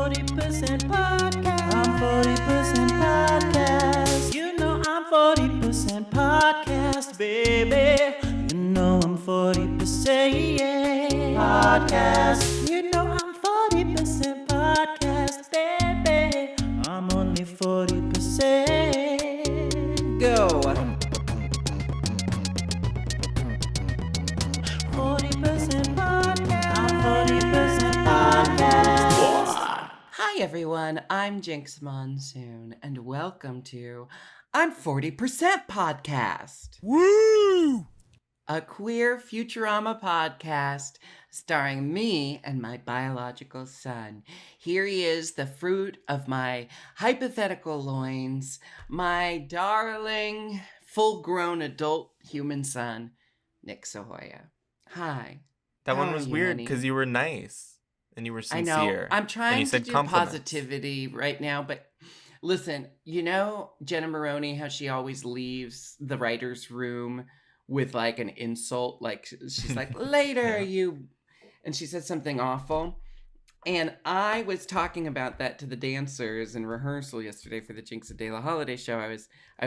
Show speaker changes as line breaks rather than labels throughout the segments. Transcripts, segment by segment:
40% podcast. I'm 40% podcast. You know I'm 40% podcast, baby. You know I'm 40% podcast. You know I'm 40% podcast, baby. I'm only 40%. Go. 40% podcast. I'm 40% podcast. Hi everyone, I'm Jinkx Monsoon, and welcome to I'm 40% Podcast.
Woo!
A queer Futurama podcast starring me and my biological son. Here he is, the fruit of my hypothetical loins, my darling, full-grown adult human son, Nick Sahoyah. Hi.
That
How
one
are
was
you,
weird
honey?
because you were nice and you were
I
sincere.
know. I'm trying to
said
do
compliments.
positivity right now, but listen, you know Jenna Maroney, how she always leaves the writer's room with like an insult, like she's like, later,
Yeah.
you, and she said something awful. And I was talking about that to the dancers in rehearsal yesterday for the Jinkx and Nick holiday show. I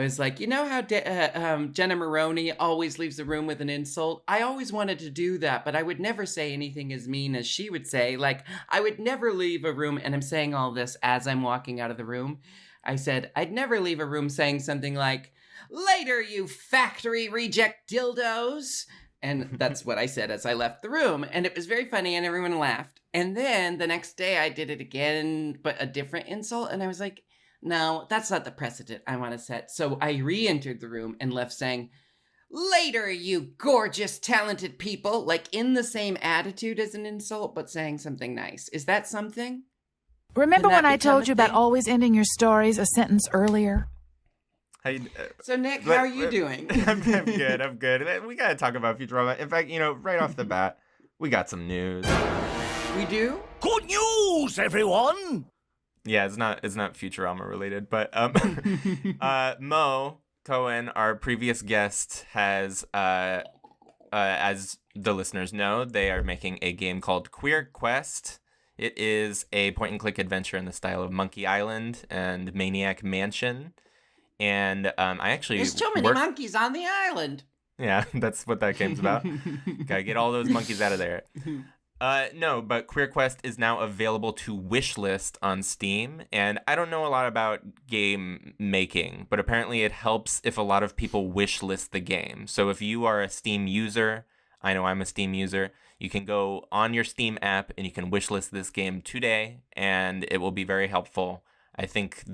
was like, you know how Jenna Maroney always leaves the room with an insult? I always wanted to do that, but I would never say anything as mean as she would say. Like, I would never leave a room, and I'm saying all this as I'm walking out of the room. I said, I'd never leave a room saying something like, later, you factory reject dildos. And that's what I said as I left the room. And it was very funny and everyone laughed. And then the next day I did it again, but a different insult. And I was like, no, that's not the precedent I want to set. So I re-entered the room and left saying, later, you gorgeous, talented people, like in the same attitude as an insult, but saying something nice. Is that something?
Remember
Can that
when I
become
told
a
you about
thing?
always ending your stories a sentence earlier?
So Nick, how are you doing?
I'm good. We gotta talk about Futurama. In fact, right off the bat, we got some news.
We do?
Good news, everyone!
Yeah, it's not Futurama related, but Mo Cohen, our previous guest, has as the listeners know, they are making a game called Queer Quest. It is a point-and-click adventure in the style of Monkey Island and Maniac Mansion. And I actually
There's too many monkeys on the island.
Yeah, that's what that game's about. Gotta get all those monkeys out of there. No, but Queer Quest is now available to wishlist on Steam. And I don't know a lot about game making, but apparently it helps if a lot of people wishlist the game. So if you are a Steam user, I know I'm a Steam user, you can go on your Steam app and you can wishlist this game today, and it will be very helpful. I think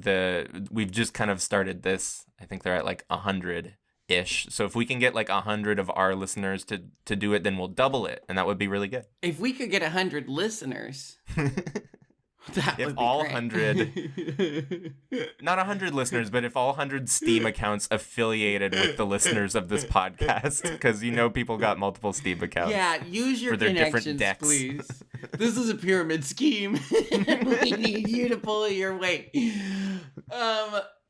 we've just kind of started this. I think they're at like 100-ish. So if we can get like 100 of our listeners to do it, then we'll double it, and that would be really good.
If we could get 100 listeners, that
If
would be
all
great.
100, not 100 listeners, but if all 100 Steam accounts affiliated with the listeners of this podcast, because people got multiple Steam accounts.
Yeah, use your
for their different
connections,
decks.
please. This is a pyramid scheme. We need you to pull your weight.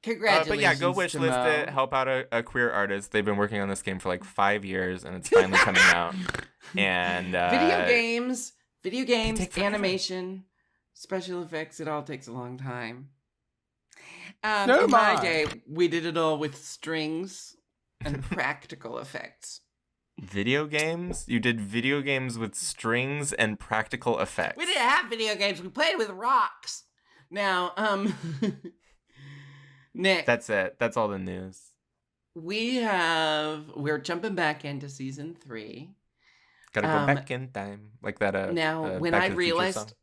Congratulations.
But yeah, go wish
to
list
Mo.
it. Help out a queer artist. They've been working on this game for like 5 years, and it's finally coming out. And
video games,
take forever.
animation, special effects. It all takes a long time.
No,
in my
my.
day, we did it all with strings and practical effects.
video games? You did video games with strings and practical effects.
We didn't have video games. We played with rocks. Now, Nick,
That's it. That's all the news.
we're jumping back into season 3.
Gotta go back in time, like that.
Now, when
Back
I
to the Future
realized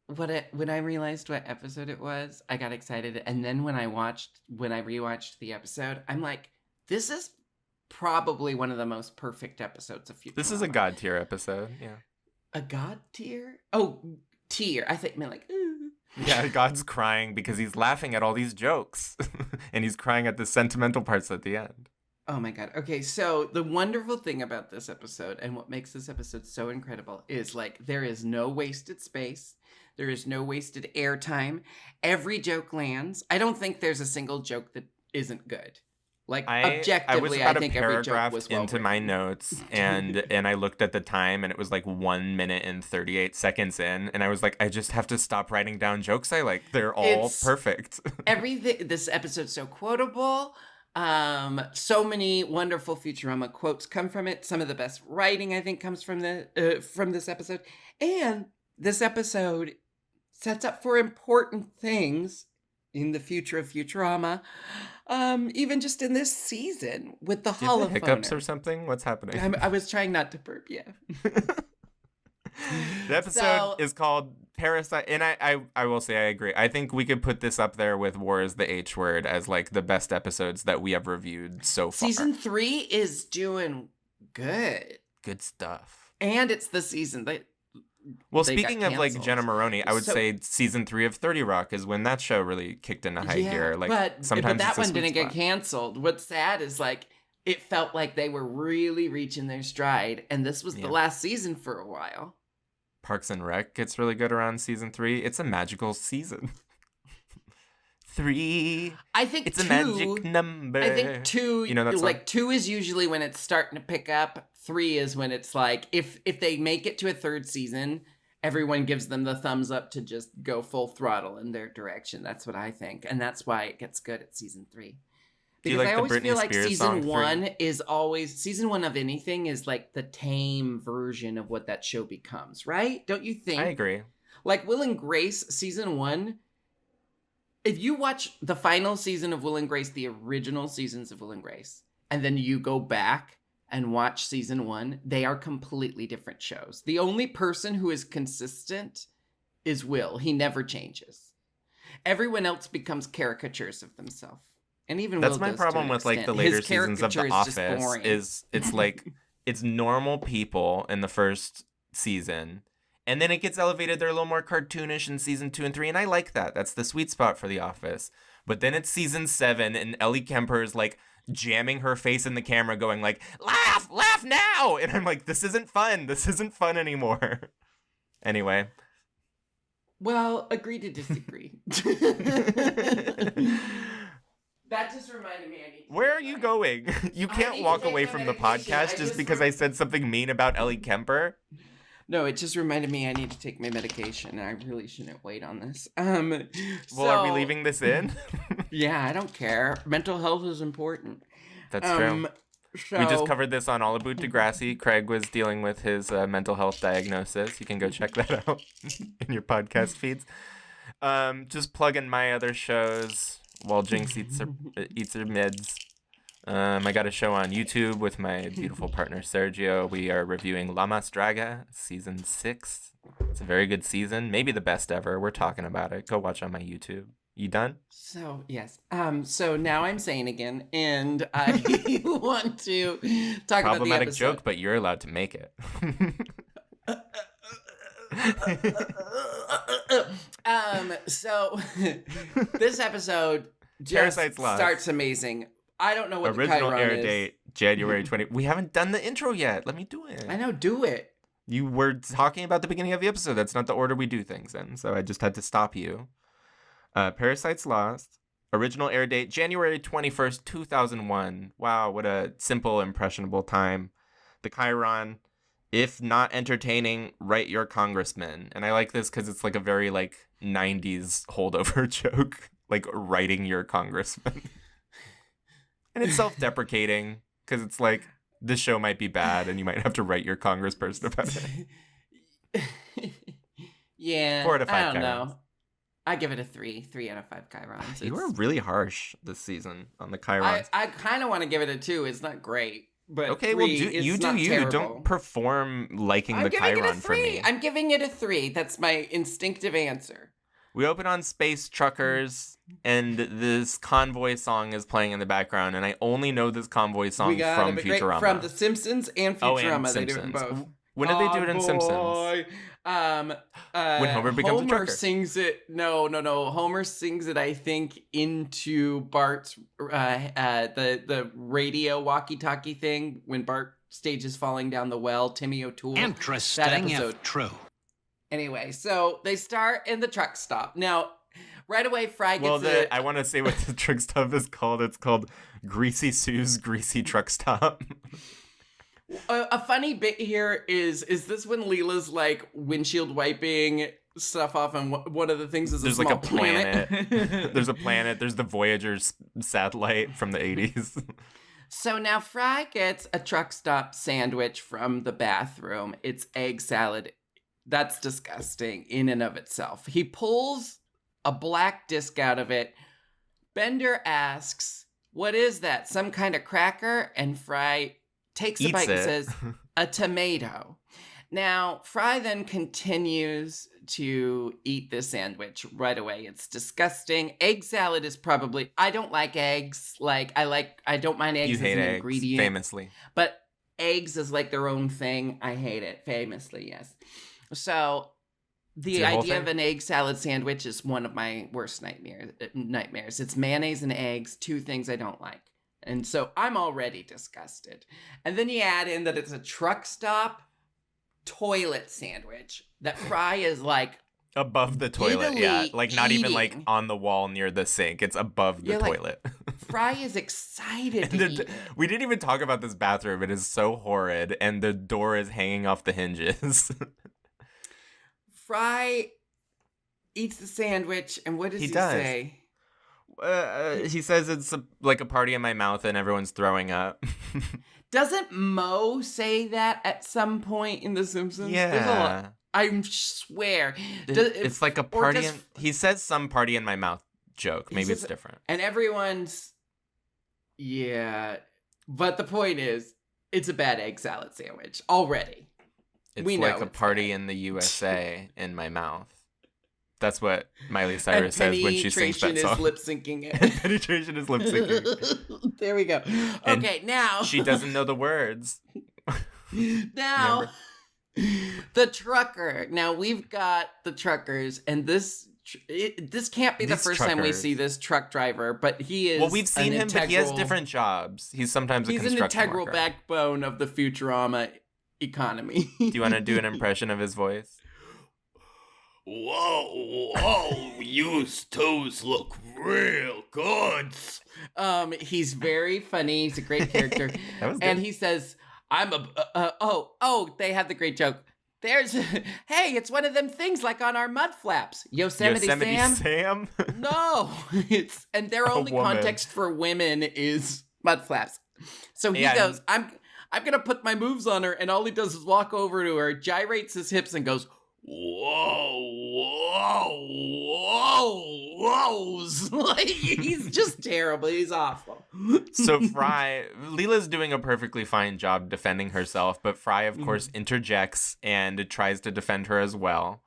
song.
when I realized what episode it was, I got excited. And then when I rewatched the episode, I'm like, this is probably one of the most perfect episodes of Futurama.
This is a god tier episode. Yeah.
A god tier? Oh, tier. I think, like, ooh.
Yeah, God's crying because he's laughing at all these jokes, and he's crying at the sentimental parts at the end.
Oh my God. Okay, so the wonderful thing about this episode and what makes this episode so incredible is like there is no wasted space. There is no wasted airtime. Every joke lands. I don't think there's a single joke that isn't good. Like,
I was
objectively,
about
I think
a
every joke
paragraph
was well
into my
written.
notes, and I looked at the time, and it was like 1 minute and 38 seconds in, and I was like, I just have to stop writing down jokes I like. They're all
It's
perfect.
everything. This episode's so quotable. So many wonderful Futurama quotes come from it. Some of the best writing, I think, comes from this episode. And this episode sets up for important things in the future of Futurama. Even just in this season with the
Do you have the hiccups or
holophoner.
something? What's happening?
I was trying not to burp, yeah.
The episode is called Parasite, and I will say I agree. I think we could put this up there with War is the H Word as like the best episodes that we have reviewed so far.
Season 3 is doing good.
Good stuff.
And it's the season that
Well,
they got
speaking of like
canceled.
Jenna Maroney, I would
So-
say season 3 of 30 Rock is when that show really kicked into high gear. Like
but
sometimes
that
it's a
one
sweet
didn't get
spot.
canceled. What's sad is like it felt like they were really reaching their stride, and this was
Yeah.
the last season for a while.
Parks and Rec gets really good around season 3. It's a magical season. 3.
I think
It's a
2,
magic number.
I think 2,
You know that song?
like 2 is usually when it's starting to pick up. 3 is when it's like if they make it to a third season, everyone gives them the thumbs up to just go full throttle in their direction. That's what I think, and that's why it gets good at season 3.
Do you
Because
like
I
the
always
Britney
feel like
Spears
season
song
1 is always season 1 of anything is like the tame version of what that show becomes, right? Don't you think?
I agree.
Like Will and Grace season 1. If you watch the final season of Will and Grace, the original seasons of Will and Grace, and then you go back and watch season 1, they are completely different shows. The only person who is consistent is Will. He never changes. Everyone else becomes caricatures of themselves. And even
That's
Will
my
does to
problem
an
with like the
extent.
later
His
seasons of The
caricature is just
Office
boring.
is it's like it's normal people in the first season, and then it gets elevated. They're a little more cartoonish in season 2 and 3, and I like that. That's the sweet spot for The Office. But then it's season 7, and Ellie Kemper is like jamming her face in the camera, going like, "Laugh, laugh now!" And I'm like, "This isn't fun. This isn't fun anymore." Anyway.
Well, agree to disagree. That just reminded me I need to
Where
take
are you
my-
going? You
I
can't
need to
walk
take
away
my
from the
medication.
podcast
I
just
just
because I said something mean about Ellie Kemper.
No, it just reminded me I need to take my medication. I really shouldn't wait on this.
Well, are we leaving this in?
Yeah, I don't care. Mental health is important.
That's true.
So,
We just covered this on All About Degrassi. Craig was dealing with his mental health diagnosis. You can go check that out in your podcast feeds. Just plugging my other shows while Jinkx eats her meds. I got a show on YouTube with my beautiful partner Sergio. We are reviewing La Mas Draga season 6. It's a very good season, maybe the best ever. We're talking about it. Go watch on my YouTube. You done?
So yes. So now I'm sane again, and I want to talk about the
Problematic
episode.
joke, but you're allowed to make it.
So this episode just
Parasites Lost.
starts amazing. I don't know what
Original
the
air
Chiron is.
date January 20. We haven't done the intro yet. Let me do it.
I know, do it.
You were talking about the beginning of the episode. That's not the order we do things in. So I just had to stop you. Parasites Lost. Original air date January 21st, 2001. Wow, what a simple, impressionable time. The Chiron, if not entertaining, write your congressman. And I like this because it's like a very like 90s holdover joke. Like writing your congressman. And it's self-deprecating because it's like this show might be bad and you might have to write your congressperson about it.
Yeah.
4 out of 5
I don't
Chirons.
know. I give it a 3. 3 out of 5 Chirons.
You were
It's-
really harsh this season on the Chirons.
I kind of want to give it a 2. It's not great. But
Okay, well,
3,
do
it's
you.
not terrible.
Don't perform liking
I'm
the
giving it a
Chiron for
3.
me.
I'm giving it a 3. That's my instinctive answer.
We open on space truckers, and this convoy song is playing in the background, and I only know this convoy song from Futurama.
From The Simpsons and
Oh,
Futurama.
and
They do it in
Simpsons.
both.
When did they do it in Simpsons?
Boy.
When Homer becomes a
Homer
trucker.
sings it. No. Homer sings it, I think, into Bart's the radio walkie-talkie thing when Bart stage is falling down the well. Timmy O'Toole.
Interesting
That episode.
if true.
Anyway, so they start in the truck stop. Now, right away, Fry gets
I want to say what the truck stop is called. It's called Greasy Sue's Greasy Truck Stop.
A funny bit here is this when Leela's like windshield wiping stuff off, and one of the things is
There's
a small
like a planet. There's a planet. There's the Voyager satellite from the 80s.
So now Fry gets a truck stop sandwich from the bathroom. It's egg salad. That's disgusting in and of itself. He pulls a black disc out of it. Bender asks, "What is that? Some kind of cracker?" And Fry takes a bite and says, "A tomato." Now, Fry then continues to eat this sandwich right away. It's disgusting. Egg salad is probably, I don't like eggs. I don't mind eggs as an ingredient.
Famously.
But eggs is like their own thing. I hate it. Famously, yes. So the idea of an egg salad sandwich is one of my worst nightmares. It's mayonnaise and eggs, two things I don't like. And so I'm already disgusted. And then you add in that it's a truck stop toilet sandwich that Fry is like
above the toilet. Yeah. Like not even like
eating.
on the wall near the sink. It's above the toilet.
Fry is excited to eat it.
We didn't even talk about this bathroom. It is so horrid. And the door is hanging off the hinges.
Fry eats the sandwich. And what does he say?
He says it's like a party in my mouth and everyone's throwing up.
Doesn't Mo say that at some point in The Simpsons?
Yeah.
There's a lot. I swear.
It's like a party. He says some party in my mouth joke. Maybe it's different.
And everyone's... Yeah. But the point is, it's a bad egg salad sandwich already.
It's like a party in the USA in my mouth. That's what Miley Cyrus says when she sings that song.
Penetration is lip-syncing it.
Penetration is lip-syncing.
There we go. Okay, now...
She doesn't know the words.
Now, the trucker. Now, we've got the truckers, and this can't be the first time we see this truck driver, but he is...
Well, we've seen him, but he has different jobs. He's sometimes a construction worker.
He's an integral backbone of the Futurama economy.
Do you want to do an impression of his voice?
Whoa, you toes look real good.
He's very funny. He's a great character.
That was good.
And he says, they have the great joke. Hey, it's one of them things like on our mud flaps. Yosemite Sam? No. And their only context for women is mud flaps. So he goes, I'm going to put my moves on her. And all he does is walk over to her, gyrates his hips and goes, whoa. Like, he's just terrible. He's awful.
So Leela's doing a perfectly fine job defending herself, but Fry, of course, interjects and tries to defend her as well.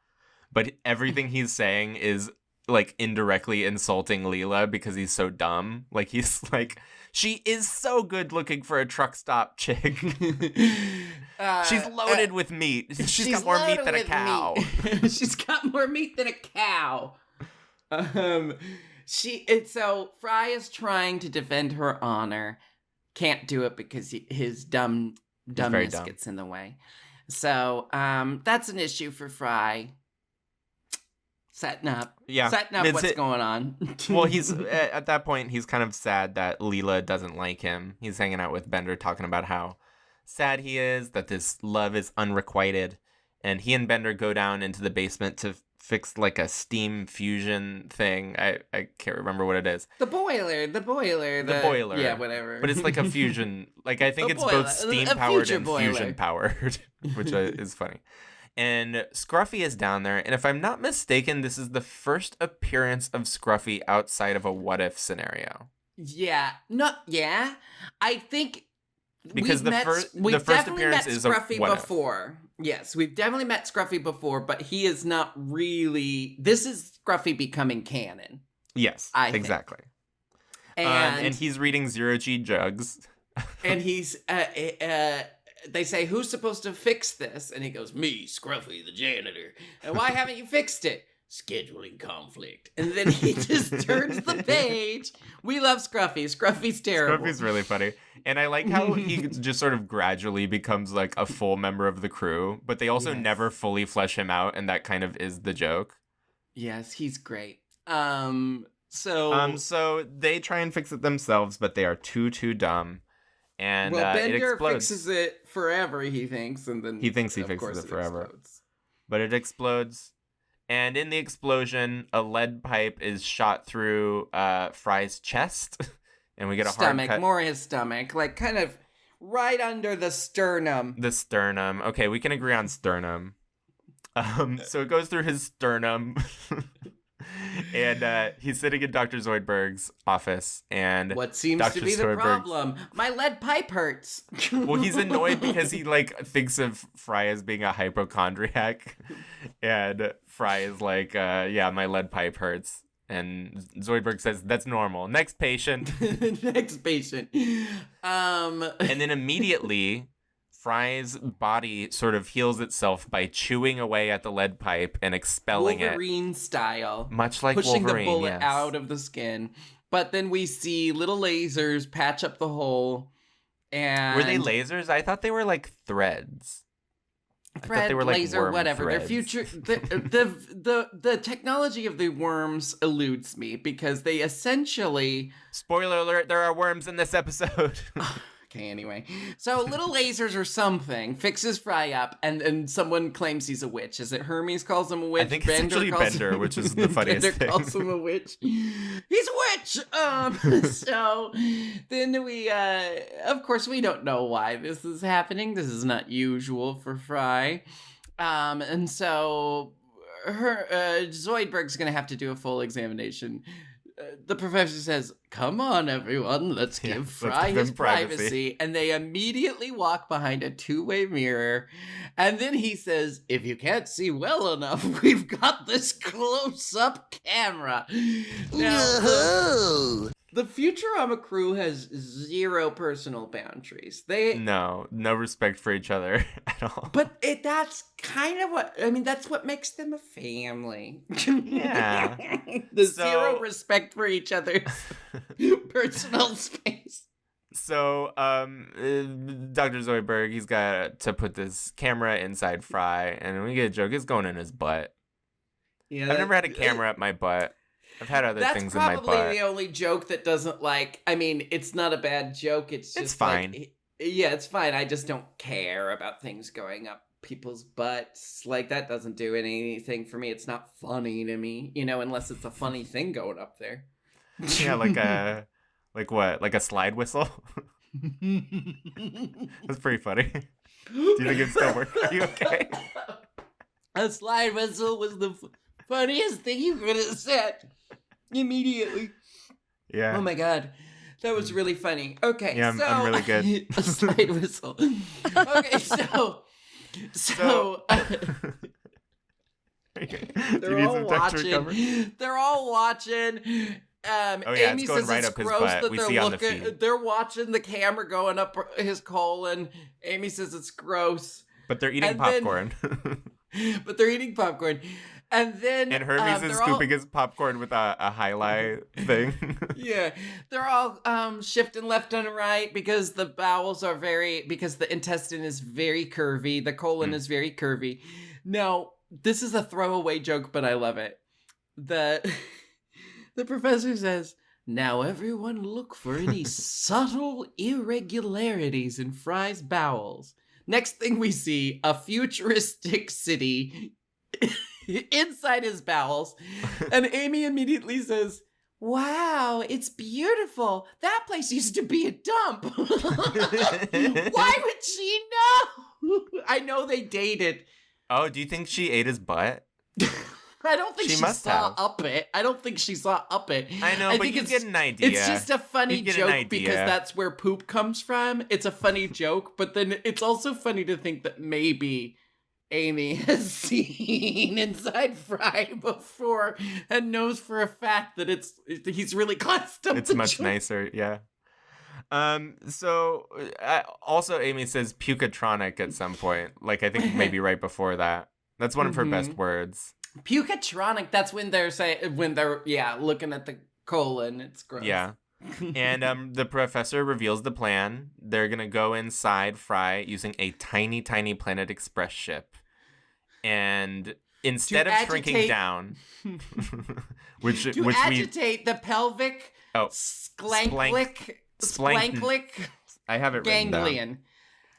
But everything he's saying is, like, indirectly insulting Leela because he's so dumb. Like, he's like, she is so good looking for a truck stop chick. She's loaded with meat. She's got more meat than a cow.
She's got more meat than a cow. So Fry is trying to defend her honor. Can't do it because his dumbness gets in the way. So that's an issue for Fry. Setting up what's going on.
Well, he's at that point, he's kind of sad that Leela doesn't like him. He's hanging out with Bender talking about how sad he is, that this love is unrequited. And he and Bender go down into the basement to fix like a steam fusion thing. I can't remember what it is.
The boiler. The boiler. Yeah, whatever.
But it's like a fusion. Like, I think it's both steam powered and fusion powered, which is funny. And Scruffy is down there. And if I'm not mistaken, this is the first appearance of Scruffy outside of a what if scenario.
Yeah. I think
because the first appearance is
Scruffy
a what
before. Yes, we've definitely met Scruffy before, but he is not really. This is Scruffy becoming canon.
Yes, exactly.
And
he's reading Zero G Jugs.
And he's they say, who's supposed to fix this? And he goes, me, Scruffy, the janitor. And why haven't you fixed it? Scheduling conflict. And then he just turns the page. We love Scruffy. Scruffy's terrible.
Scruffy's really funny. And I like how he just sort of gradually becomes like a full member of the crew, but they also never fully flesh him out, and that kind of is the joke.
Yes, he's great.
So they try and fix it themselves, but they are too dumb. And
well,
it
Bender
explodes.
fixes it forever, he thinks, and then
He thinks he
of
fixes
course
it forever.
explodes.
But it explodes. And in the explosion, a lead pipe is shot through Fry's chest. And we get a
stomach,
hard cut.
more his stomach, like kind of right under the sternum.
The sternum. Okay, we can agree on sternum. So it goes through his sternum. And he's sitting in Dr. Zoidberg's office. And
What seems
Dr.
to be the
Zoidberg-
problem? My lead pipe hurts.
Well, he's annoyed because he thinks of Fry as being a hypochondriac. And Fry is like, yeah, my lead pipe hurts. And Zoidberg says, that's normal. Next patient.
Next patient.
And then immediately, Fry's body sort of heals itself by chewing away at the lead pipe and expelling
Wolverine style.
Much like
pushing
Wolverine,
the bullet
yes.
out of the skin. But then we see little lasers patch up the hole. And
Were they lasers? I thought they were like threads. I thought they were like
laser,
worm
whatever.
threads.
Their future, the technology of the worms eludes me because they essentially.
Spoiler alert: there are worms in this episode.
Okay, anyway. So little lasers or something fixes Fry up, and then someone claims he's a witch. Is it Hermes calls him a witch?
I think it's actually Bender, which is the funniest
Bender
thing.
calls him a witch. He's a witch! So then we, of course, we don't know why this is happening. This is not usual for Fry. And so Zoidberg's gonna have to do a full examination. The professor says, come on, everyone, let's give Fry his privacy. And they immediately walk behind a two-way mirror. And then he says, if you can't see well enough, we've got this close-up camera. Now, the Futurama crew has zero personal boundaries.
No respect for each other at all.
But that's kind of that's what makes them a family.
Yeah.
Zero respect for each other's personal space.
So, Dr. Zoidberg, he's got to put this camera inside Fry, and we get a joke, it's going in his butt.
Yeah,
I've never had a camera up my butt. I've had other things in my butt.
That's probably the only joke that doesn't it's not a bad joke. It's just
fine.
Yeah, it's fine. I just don't care about things going up people's butts. Like, that doesn't do anything for me. It's not funny to me, unless it's a funny thing going up there.
Yeah, like a slide whistle? That's pretty funny. Do you think it still works? Are you okay?
A slide whistle was the funniest thing you could have said immediately.
Yeah.
Oh my god. That was really funny. Okay,
yeah, I'm really good.
A slide whistle. Okay, so they're all watching. They're all watching. Amy
it's going
says
right
it's
up his
gross
butt.
that
We
they're
see on the
looking.
feed.
They're watching the camera going up his colon. Amy says it's gross.
But they're eating popcorn.
But they're eating popcorn. And then
and Hermes is scooping his popcorn with a highlight thing.
Yeah, they're all shifting left and right because the bowels are because the intestine is very curvy. The colon is very curvy. Now, this is a throwaway joke, but I love it. The professor says, now everyone look for any subtle irregularities in Fry's bowels. Next thing we see, a futuristic city inside his bowels. And Amy immediately says, wow, it's beautiful. That place used to be a dump. Why would she know? I know they dated.
Oh, do you think she ate his butt?
I don't think she saw
have.
up it. I don't think she saw up it.
I know, but you get an idea.
It's just a funny joke because that's where poop comes from. It's a funny joke, but then it's also funny to think that maybe Amy has seen inside Fry before and knows for a fact that he's really custom.
It's much nicer, yeah. So also Amy says pucatronic at some point. Like, I think maybe right before that. That's one of her best words.
Pucatronic, that's when they're looking at the colon. It's gross.
Yeah. And the professor reveals the plan. They're going to go inside Fry using a tiny, tiny Planet Express ship. And instead of shrinking down, which
to
which
agitate the pelvic splanklic.
I have it written down.
Ganglion.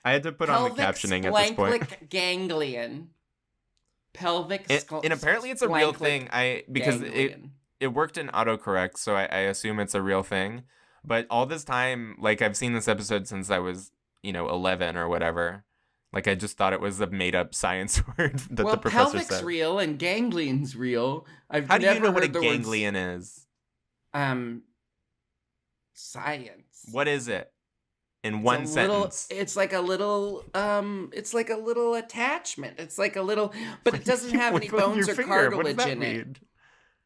I had to put on the captioning at this point.
Splanklic ganglion. Pelvic
and apparently it's a real thing. Because
ganglion.
it worked in autocorrect, so I assume it's a real thing. But all this time, like, I've seen this episode since I was, 11 or whatever. Like, I just thought it was a made-up science word that the professor said.
Pelvic's real and ganglion's real.
How do you know what a ganglion is?
Science.
What is it? In one sentence.
It's like a little attachment. It's like a little, but it doesn't have any bones or cartilage in it.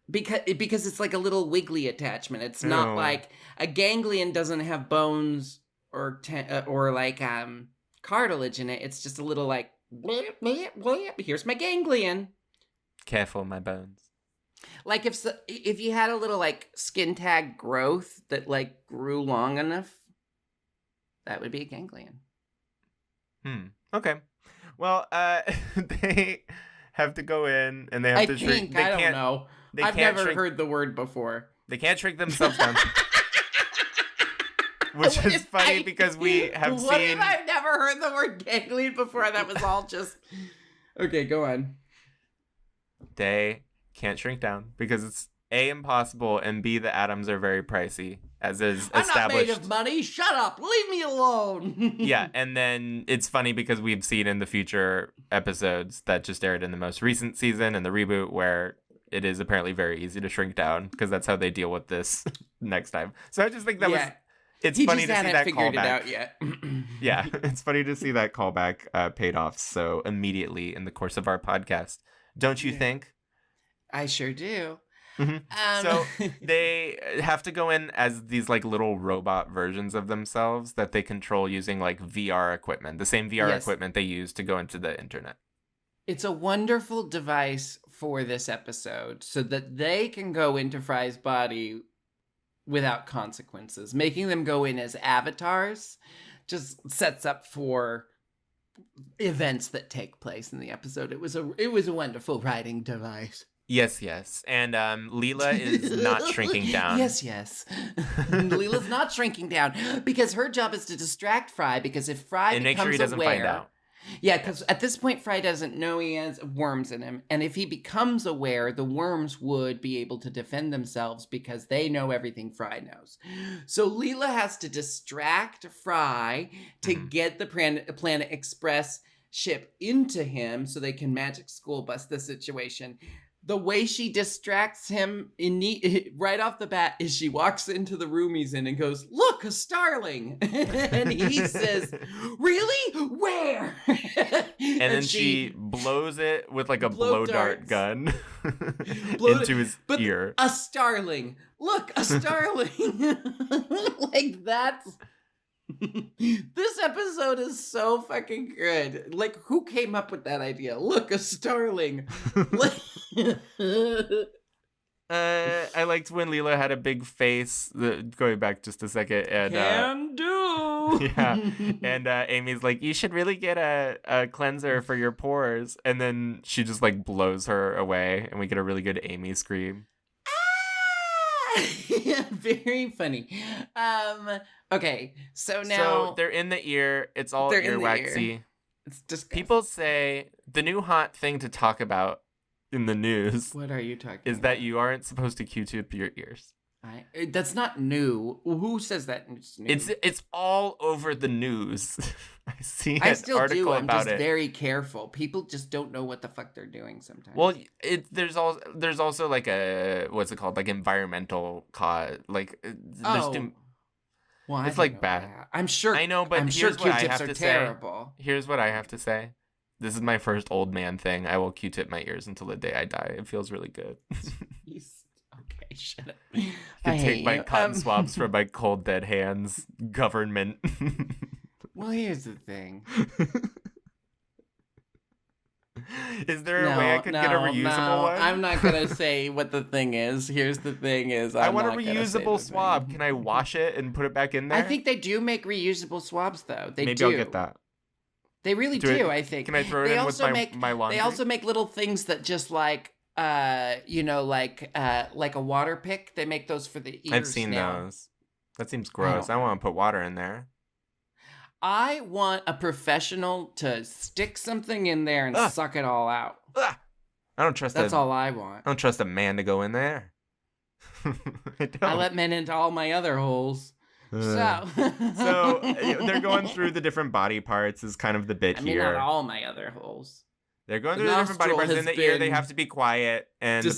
Because it's like a little wiggly attachment. It's not like a ganglion doesn't have bones or cartilage in it. It's just a little like bleep, bleep, bleep. Here's my ganglion.
Careful, my bones.
Like if you had a little like skin tag growth that like grew long enough, that would be a ganglion.
Okay. Well, they have to go in and they have to shrink.
I don't know. I've never heard the word before.
They can't shrink themselves down. Which is funny because we have seen...
What if I've never heard the word ganglion before? That was all just... Okay, go on.
They can't shrink down because it's A, impossible, and B, the atoms are very pricey, as is established.
I'm not made of money. Shut up. Leave me alone.
Yeah, and then it's funny because we've seen in the future episodes that just aired in the most recent season and the reboot where it is apparently very easy to shrink down because that's how they deal with this next time. So I just think that was... It's funny to see that callback. It out yet. Yeah, it's funny to see that callback paid off so immediately in the course of our podcast. Don't you think?
I sure do.
Mm-hmm. So they have to go in as these like little robot versions of themselves that they control using like VR equipment, the same VR equipment they use to go into the internet.
It's a wonderful device for this episode so that they can go into Fry's body without consequences. Making them go in as avatars just sets up for events that take place in the episode. It was a wonderful writing device.
Yes. And Leela is not shrinking down.
Yes. Leela's not shrinking down because her job is to distract Fry, because if Fry becomes
make sure he doesn't
aware,
find out.
Yeah, because at this point, Fry doesn't know he has worms in him. And if he becomes aware, the worms would be able to defend themselves because they know everything Fry knows. So Leela has to distract Fry to get the Planet Express ship into him so they can magic school bus the situation. The way she distracts him right off the bat is she walks into the room he's in and goes, "Look, a starling." And he says, "Really? Where?"
And then she blows it with like a blow dart gun into his ear.
A starling. Look, a starling. Like that's... This episode is so fucking good. Like, who came up with that idea? Look, a starling.
I liked when Leela had a big face. Going back just a second, and
can do.
Yeah, and Amy's like, "You should really get a cleanser for your pores," and then she just like blows her away, and we get a really good Amy scream.
Very funny. Okay, so now...
So they're in the ear. It's all earwaxy.
It's disgusting.
People say the new hot thing to talk about in the news...
What are you talking about?
...is that you aren't supposed to Q-tip your ears.
That's not new. Who says that it's new?
It's all over the news. I see an
article about it. I still do. I'm just
it.
very careful. People just don't know what the fuck they're doing sometimes.
Well, there's also like a, what's it called? Like environmental cause. Like
well,
it's like bad.
That. I'm sure.
I know, but
I'm
here's
sure
what I
Q-tips
have
are
to
terrible.
say. Here's what I have to say. This is my first old man thing. I will Q-tip my ears until the day I die. It feels really good.
Okay, shut up.
I take my cotton swabs from my cold dead hands. Government.
Well, here's the thing.
Is there a way I could get a reusable one?
I'm not going to say what the thing is. Here's the thing is,
I want a reusable swab. Can I wash it and put it back in there?
I think they do make reusable swabs, though. Maybe
I'll get that.
They really do, I think.
Can I throw it in with my laundry?
They also make little things that just like like a water pick. They make those for the ears.
I've seen those. That seems gross. I want to put water in there.
I want a professional to stick something in there and suck it all out.
I don't trust
That's all I want.
I don't trust a man to go in there.
I let men into all my other holes. So
they're going through the different body parts is kind of the bit here.
Not all my other holes.
They're going through the different body parts. In the ear, they have to be quiet, and the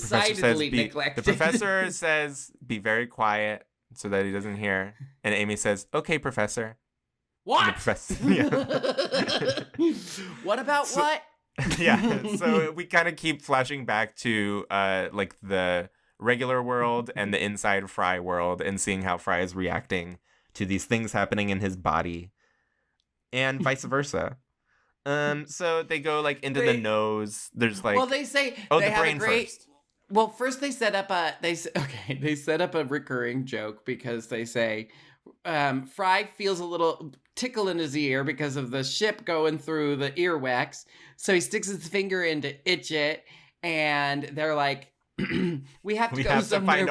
professor says, "Be very quiet," so that he doesn't hear. And Amy says, "Okay, professor."
What? What about what?
Yeah. So we kind of keep flashing back to like the regular world and the inside Fry world, and seeing how Fry is reacting to these things happening in his body, and vice versa. So they go like into the nose. There's like,
they say
the
have
brain first.
Well, first they set up a recurring joke because they say Fry feels a little tickle in his ear because of the ship going through the earwax, so he sticks his finger in to itch it, and they're like, we have to go somewhere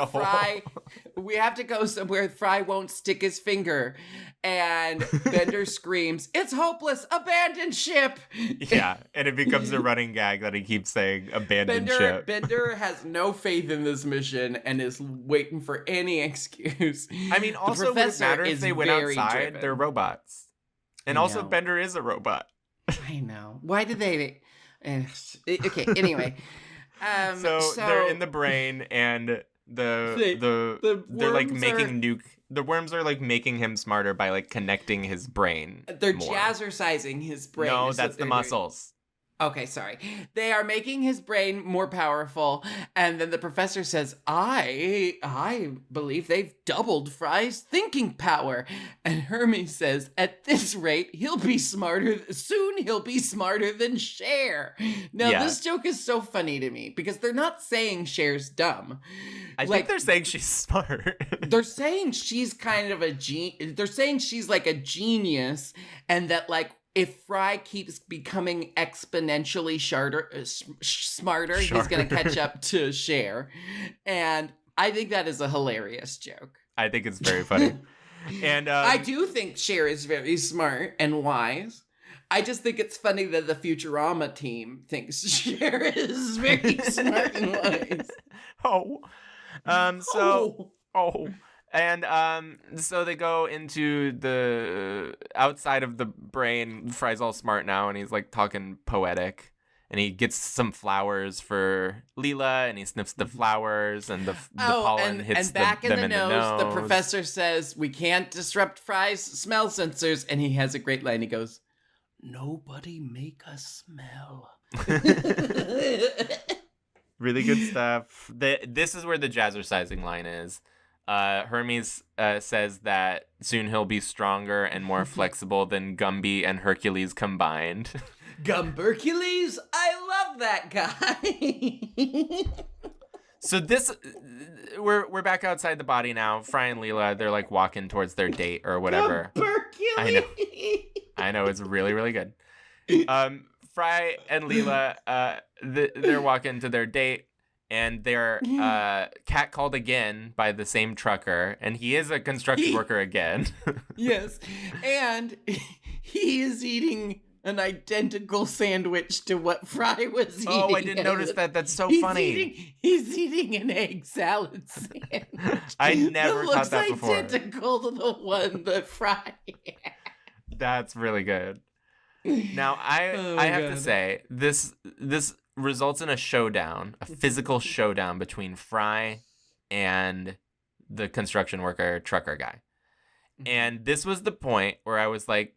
Fry won't stick his finger, and Bender screams, "It's hopeless! Abandon ship!"
Yeah, and it becomes a running gag that he keeps saying, "Abandon ship."
Bender has no faith in this mission and is waiting for any excuse.
I mean, also would it matter if they went outside?
Driven.
They're robots, and also Bender is a robot.
I know. Why did they? Okay. Anyway.
So they're in the brain, and they're like making the worms are like making him smarter by like connecting his brain.
They're
more.
jazzercising his brain.
No, that's the muscles.
Okay, sorry. They are making his brain more powerful, and then the professor says, I believe they've doubled Fry's thinking power. And Hermes says, at this rate, he'll be smarter than Cher. Now, This joke is so funny to me, because they're not saying Cher's dumb.
I think they're saying she's smart.
They're saying she's kind of they're saying she's like a genius, and that like, if Fry keeps becoming exponentially smarter, he's going to catch up to Cher. And I think that is a hilarious joke.
I think it's very funny. And
I do think Cher is very smart and wise. I just think it's funny that the Futurama team thinks Cher is very smart and wise. And so they go into the outside of the brain. Fry's all smart now, and he's like talking poetic. And he gets some flowers for Leela, and he sniffs the flowers, and the pollen hits them in the nose. The professor says, "We can't disrupt Fry's smell sensors," and he has a great line. He goes, "Nobody make us smell."
Really good stuff. This is where the jazzercising line is. Hermes says that soon he'll be stronger and more flexible than Gumby and Hercules combined.
Gumbercules? I love that guy.
So we're back outside the body now. Fry and Leela, they're like walking towards their date or whatever.
Gumbercules.
I know, it's really, really good. Fry and Leela, they're walking to their date. And they're catcalled again by the same trucker. And he is a construction worker again.
Yes. And he is eating an identical sandwich to what Fry was eating.
Oh, I didn't notice that. That's so funny.
He's eating an egg salad sandwich.
I never caught that before.
It looks identical to the one that Fry had.
That's really good. Now, I have to say, this results in a showdown, a physical showdown between Fry and the construction worker trucker guy. And this was the point where I was like,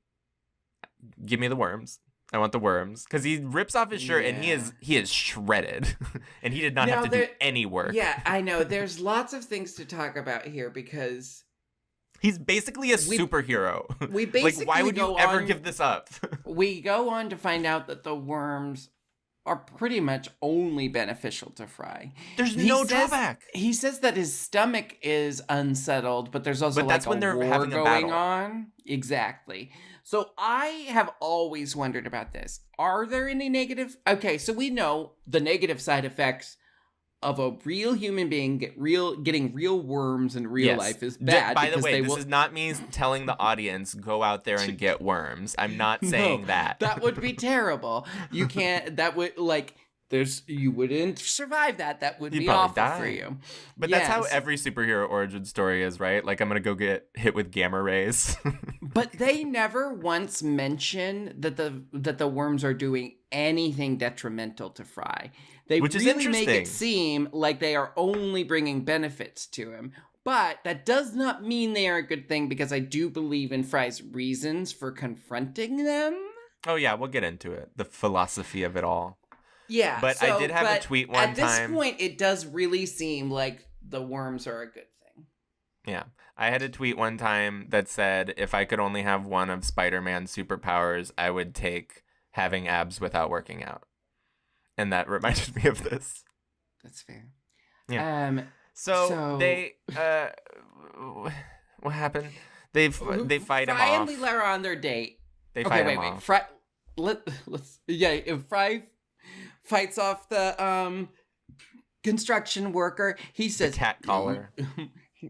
give me the worms. I want the worms. Because he rips off his shirt and he is shredded. And he did not have to do any work.
Yeah, I know. There's lots of things to talk about here because
he's basically a superhero.
We basically
like, why would you ever give this up?
We go on to find out that the worms are pretty much only beneficial to Fry.
There's no drawback.
He says that his stomach is unsettled, but there's also
But that's
like
when
a
they're
war
having a
going
battle.
on. Exactly. So I have always wondered about this. Are there any negative? Okay, so we know the negative side effects of a real human being getting real worms in real life is bad.
By the way, this
will...
is not me telling the audience go out there and get worms. I'm not saying that.
That would be terrible. You can't. That would you wouldn't survive that. That would be awful for you.
But that's how every superhero origin story is, right? Like, I'm gonna go get hit with gamma rays.
But they never once mention that the worms are doing anything detrimental to Fry. They
Which is
really make
interesting.
it seem like they are only bringing benefits to him. But that does not mean they are a good thing, because I do believe in Fry's reasons for confronting them.
Oh yeah, we'll get into it. The philosophy of it all.
Yeah.
But I did have a tweet one
time. At this
time.
point, it does really seem like the worms are a good thing.
Yeah. I had a tweet one time that said, if I could only have one of Spider-Man's superpowers, I would take having abs without working out. And that reminded me of this.
That's fair.
Yeah. So they what happened? They fight him
Fry
off.
and Leela are on their date.
They fight him off.
Fry, if Fry fights off the construction worker, he says,
The cat collar.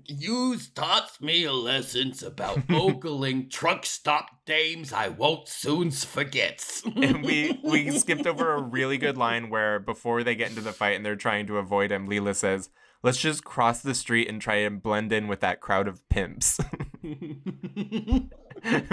You's taught me a lessons about ogling truck stop dames I won't soon forget.
And we skipped over a really good line where before they get into the fight and they're trying to avoid him, Leela says, let's just cross the street and try and blend in with that crowd of pimps.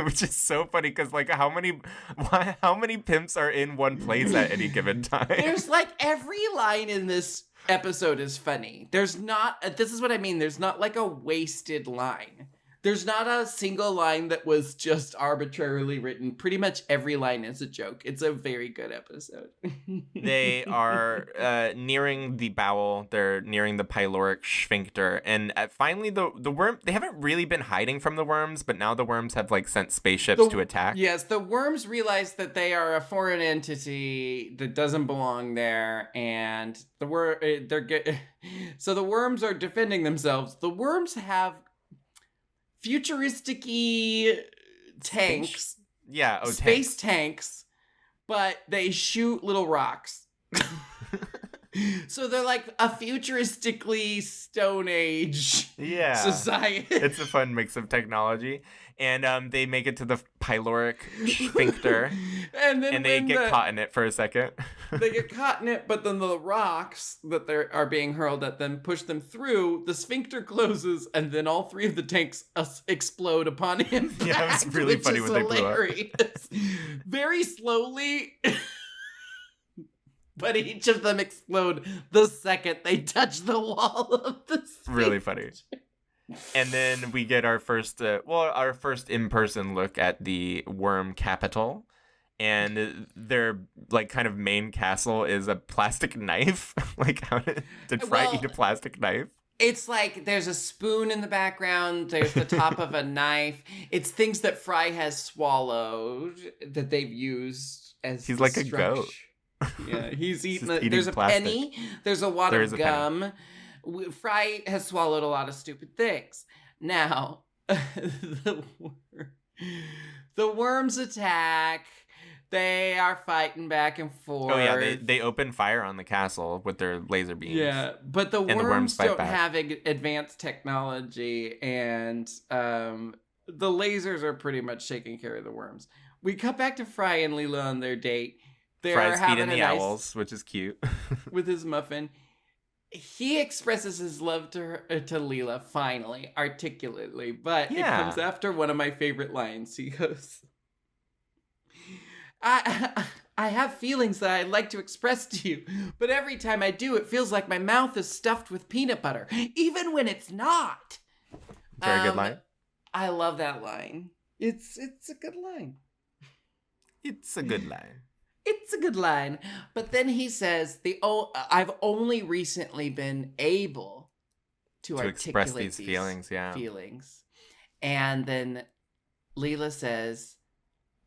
Which is so funny because, like, how many pimps are in one place at any given time?
There's like every line in this episode is funny. There's not, this is what I mean, there's not like a wasted line. There's not a single line that was just arbitrarily written. Pretty much every line is a joke. It's a very good episode.
They are nearing the bowel. They're nearing the pyloric sphincter. And finally, the worm, they haven't really been hiding from the worms, but now the worms have, like, sent spaceships to attack.
Yes, the worms realize that they are a foreign entity that doesn't belong there. And so the worms are defending themselves. The worms have futuristic-y tanks.
Yeah,
space tanks, but they shoot little rocks. So they're like a futuristically Stone Age society.
It's a fun mix of technology. And they make it to the pyloric sphincter. and they get caught in it for a second.
They get caught in it, but then the rocks that are being hurled at them push them through. The sphincter closes, and then all three of the tanks explode upon impact.
Yeah, it was really funny when they blew up.
Very slowly. But each of them explode the second they touch the wall of the sphincter.
Really funny. And then we get our first in-person look at the worm capital. And their, like, kind of main castle is a plastic knife. Like, how did Fry eat a plastic knife?
It's like there's a spoon in the background. There's the top of a knife. It's things that Fry has swallowed that they've used as
He's like a goat.
Yeah, he's eating.
Eating
there's
plastic.
A penny. There's a wad of gum. Fry has swallowed a lot of stupid things. Now, the worms attack. They are fighting back and forth.
Oh yeah, they open fire on the castle with their laser beams.
Yeah, but the worms don't have advanced technology, and the lasers are pretty much taking care of the worms. We cut back to Fry and Leela on their date.
Fry's feeding the owls, which is cute.
With his muffin. He expresses his love to Leela, finally, articulately. But it comes after one of my favorite lines. He goes, I have feelings that I'd like to express to you, but every time I do, it feels like my mouth is stuffed with peanut butter, even when it's not.
Very good line.
I love that line. It's a good line.
It's a good line.
It's a good line. But then he says, I've only recently been able to
express these feelings,
feelings. And then Leela says,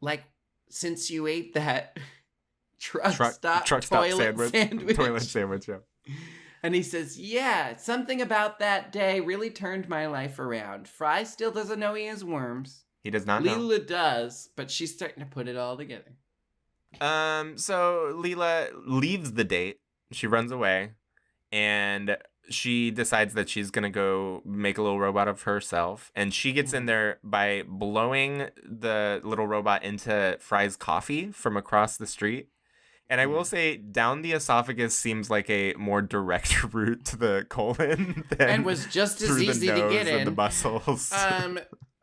like, since you ate that truck stop toilet sandwich.
Toilet sandwich, yeah.
And he says, yeah, something about that day really turned my life around. Fry still doesn't know he has worms.
He does not know.
Leela does, but she's starting to put it all together.
So Leela leaves the date. She runs away, and she decides that she's gonna go make a little robot of herself. And she gets in there by blowing the little robot into Fry's coffee from across the street. And I will say, down the esophagus seems like a more direct route to the colon than
and was just as
through
easy
the
to
nose
get in.
and the muscles.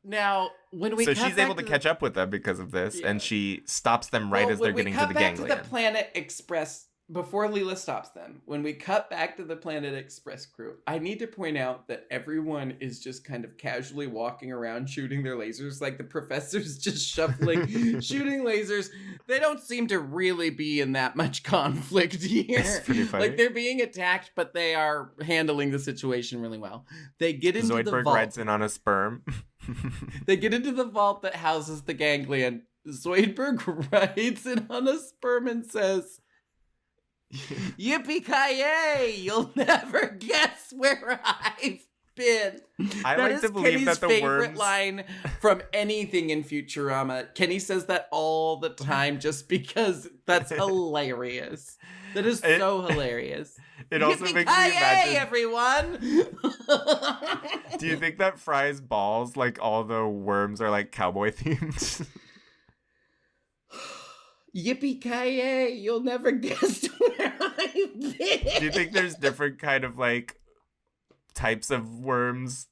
Now, when we
so
cut
she's
back
able to catch up with them because of this,
Yeah.
and she stops them right as they're getting to the
When we cut back
ganglion.
to the Planet Express, before Leela stops them, when we cut back to the Planet Express crew, I need to point out that everyone is just kind of casually walking around shooting their lasers. Like the professor's just shuffling, shooting lasers. They don't seem to really be in that much conflict here.
It's pretty funny.
Like they're being attacked, but they are handling the situation really well. They get into the
Zoidberg
vault.
rides in on a sperm.
They get into the vault that houses the ganglion. Zoidberg rides in on a sperm and says, "Yippee-ki-yay! You'll never guess where I've been."
I
That
like
is
to believe
Kenny's
that the
favorite
worms
line from anything in Futurama. Kenny says that all the time just because that's hilarious. That is so hilarious.
It also makes me
Yippee-ki-yay,
imagine.
everyone!
Do you think that Fry's balls, like all the worms, are like cowboy themed?
Yippee-ki-yay! You'll never guess where I've been.
Do you think there's different kind of like types of worms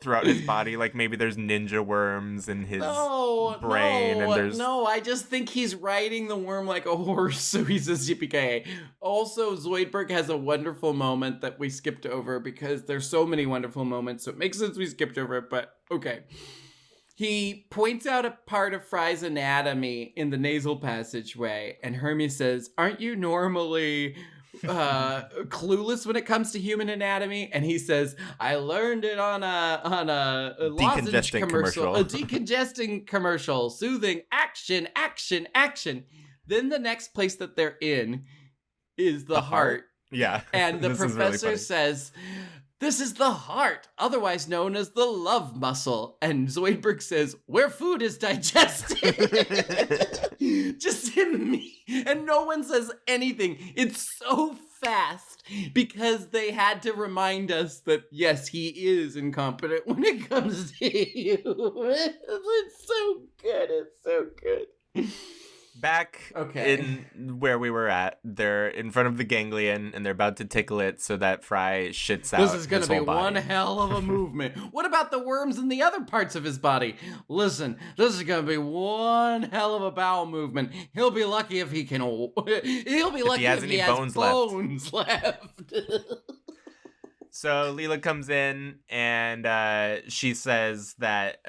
throughout his body? Like maybe there's ninja worms in his brain, and there's
No, I just think he's riding the worm like a horse, so he says yippee-ki-yay. Also, Zoidberg has a wonderful moment that we skipped over because there's so many wonderful moments, so it makes sense we skipped over it, but okay. He points out a part of Fry's anatomy in the nasal passageway, and Hermes says, "Aren't you normally clueless when it comes to human anatomy?" And he says, "I learned it on a lozenge
Decongesting commercial.
a decongesting commercial, soothing action, action, action." Then the next place that they're in is the heart.
Yeah.
And the
This is really
professor
funny.
says, "This is the heart, otherwise known as the love muscle." And Zoidberg says, "Where food is digested." Just him, and no one says anything. It's so fast because they had to remind us that, yes, he is incompetent when it comes to you. It's so good. It's so good.
Back
Okay.
in where we were at, they're in front of the ganglion and they're about to tickle it so that Fry shits out.
This is going
his
to be
whole body.
one hell of a movement. What about the worms in the other parts of his body? Listen, this is going to be one hell of a bowel movement. He'll be lucky if he can. He'll be lucky
has
if he
any
has
bones left.
left.
So Leela comes in and she says that,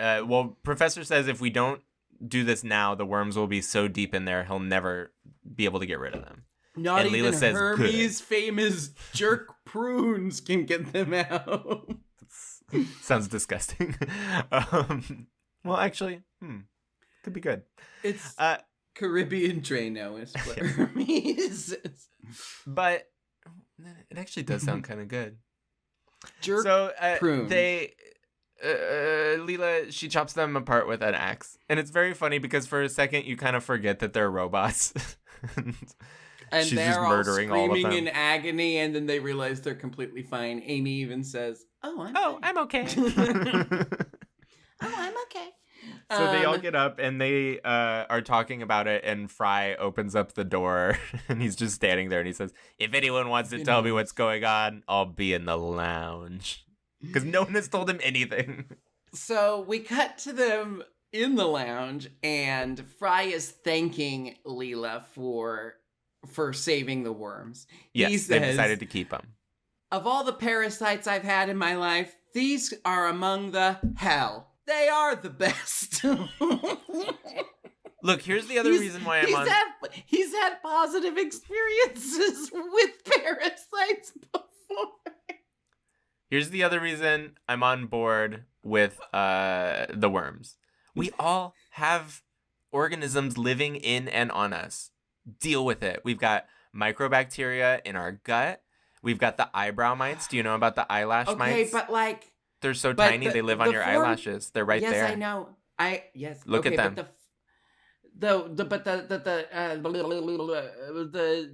Professor says if we don't do this now, the worms will be so deep in there, he'll never be able to get rid of them.
Not
And
even
Leela says,
Hermes' famous jerk prunes can get them out.
Sounds disgusting. Well, actually, could be good.
It's
Uh,
Caribbean Drano is what Hermes is.
But it actually does sound kind of good.
Jerk
So
prunes.
Leela, she chops them apart with an axe. And it's very funny because for a second you kind of forget that they're robots.
And
she's
they're
just
all
murdering all of
screaming
them.
in agony, and then they realize they're completely fine. Amy even says, "Oh, I'm
okay.
I'm okay."
So they all get up and they are talking about it, and Fry opens up the door and he's just standing there and he says, "If anyone wants to tell me what's going on, I'll be in the lounge." Because no one has told him anything.
So we cut to them in the lounge, and Fry is thanking Leela for saving the worms. He
Yes,
says,
they've decided to keep him.
"Of all the parasites I've had in my life, these are among the hell. They are the best."
Look, here's the other reason why I'm on...
He's had positive experiences with parasites before.
Here's the other reason I'm on board with the worms. We all have organisms living in and on us. deal with it. We've got microbacteria in our gut. We've got the eyebrow mites. Do you know about the eyelash mites?
Okay, but like
They're so tiny, they live on your eyelashes. They're right there.
Yes, I know.
Look at them.
But